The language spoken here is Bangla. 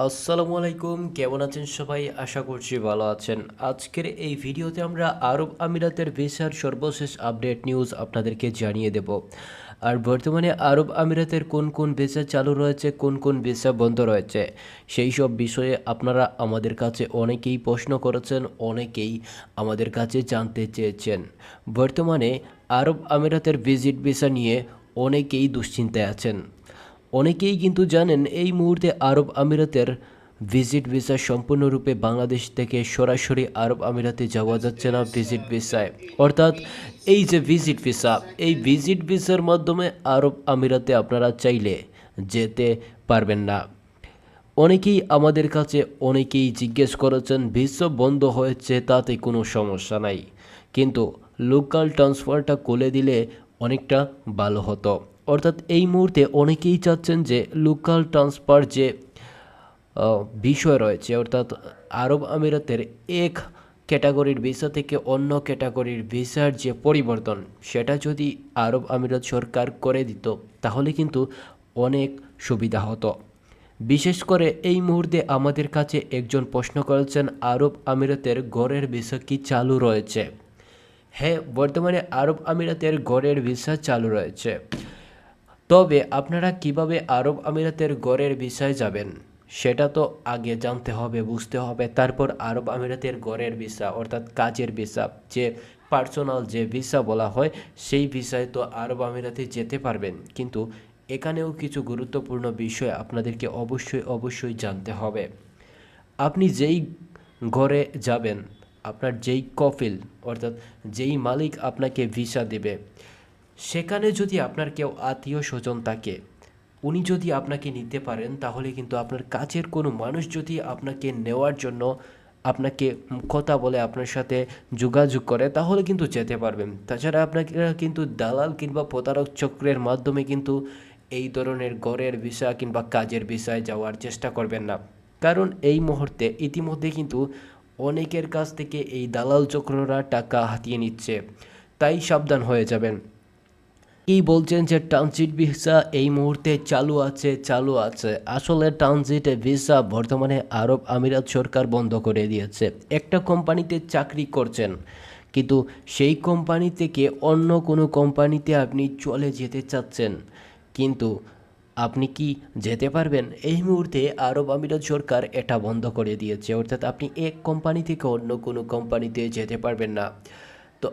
আসসালামু আলাইকুম, কেমন আছেন সবাই? আশা করছি ভালো আছেন। আজকের এই ভিডিওতে আমরা আরব আমিরাতের ভিসার সর্বশেষ আপডেট নিউজ আপনাদেরকে জানিয়ে দেব। আর বর্তমানে আরব আমিরাতের কোন কোন ভিসা চালু রয়েছে, কোন কোন ভিসা বন্ধ রয়েছে, সেই সব বিষয়ে আপনারা আমাদের কাছে অনেকেই প্রশ্ন করেছেন, অনেকেই আমাদের কাছে জানতে চেয়েছেন। বর্তমানে আরব আমিরাতের ভিজিট ভিসা নিয়ে অনেকেই দুশ্চিন্তায় আছেন। অনেকেই কিন্তু জানেন এই মুহূর্তে আরব আমিরাতের ভিজিট ভিসা সম্পূর্ণরূপে বাংলাদেশ থেকে সরাসরি আরব আমিরাতে যাওয়া যাচ্ছে না ভিজিট ভিসায়। অর্থাৎ এই যে ভিজিট ভিসা, এই ভিজিট ভিসার মাধ্যমে আরব আমিরাতে আপনারা চাইলে যেতে পারবেন না। অনেকেই আমাদের কাছে অনেকেই জিজ্ঞেস করেছেন ভিসা বন্ধ হয়েছে তাতে কোনো সমস্যা নাই, কিন্তু লোকাল ট্রান্সফারটা করে দিলে অনেকটা ভালো হতো। অর্থাৎ এই মুহূর্তে অনেকেই চাচ্ছেন যে লোকাল ট্রান্সফার যে বিষয় রয়েছে, অর্থাৎ আরব আমিরাতের এক ক্যাটাগরির ভিসা থেকে অন্য ক্যাটাগরির ভিসার যে পরিবর্তন, সেটা যদি আরব আমিরাত সরকার করে দিত তাহলে কিন্তু অনেক সুবিধা হতো। বিশেষ করে এই মুহূর্তে আমাদের কাছে একজন প্রশ্ন করেছেন আরব আমিরাতের গড়ের ভিসা কি চালু রয়েছে। হ্যাঁ, বর্তমানে আরব আমিরাতের গড়ের ভিসা চালু রয়েছে। তবে আপনারা কিভাবে আরব আমিরাতের গড়ের ভিসায় যাবেন সেটা তো আগে জানতে হবে, বুঝতে হবে, তারপর আরব আমিরাতের গড়ের ভিসা অর্থাৎ কাজের ভিসা, যে পার্সোনাল যে ভিসা বলা হয়, সেই ভিসায় তো আরব আমিরাতে যেতে পারবেন। কিন্তু এখানেও কিছু গুরুত্বপূর্ণ বিষয় আপনাদেরকে অবশ্যই জানতে হবে। আপনি যেই ঘরে যাবেন, আপনার যেই কফিল অর্থাৎ যেই মালিক আপনাকে ভিসা দেবে, সেখানে যদি আপনার কেউ আত্মীয় স্বজন থাকে, উনি যদি আপনাকে নিতে পারেন তাহলে কিন্তু আপনার কাছের কোনো মানুষ যদি আপনাকে নেওয়ার জন্য আপনাকে কথা বলে, আপনার সাথে যোগাযোগ করে, তাহলে কিন্তু যেতে পারবেন। তাছাড়া আপনাকে কিন্তু দালাল কিংবা প্রতারক চক্রের মাধ্যমে কিন্তু এই ধরনের ঘরের ভিসা কিংবা কাজের ভিসায় যাওয়ার চেষ্টা করবেন না। কারণ এই মুহূর্তে ইতিমধ্যে কিন্তু অনেকের কাছ থেকে এই দালাল চক্ররা টাকা হাতিয়ে নিচ্ছে, তাই সাবধান হয়ে যাবেন। কি বলছেন যে ট্রানজিট ভিসা এই মুহূর্তে চালু আছে, আসলে ট্রানজিট ভিসা বর্তমানে আরব আমিরাত সরকার বন্ধ করে দিয়েছে। একটা কোম্পানিতে চাকরি করছেন, কিন্তু সেই কোম্পানি থেকে অন্য কোনো কোম্পানিতে আপনি চলে যেতে চাচ্ছেন, কিন্তু আপনি কি যেতে পারবেন? এই মুহূর্তে আরব আমিরাত সরকার এটা বন্ধ করে দিয়েছে, অর্থাৎ আপনি এক কোম্পানি থেকে অন্য কোনো কোম্পানিতে যেতে পারবেন না। তো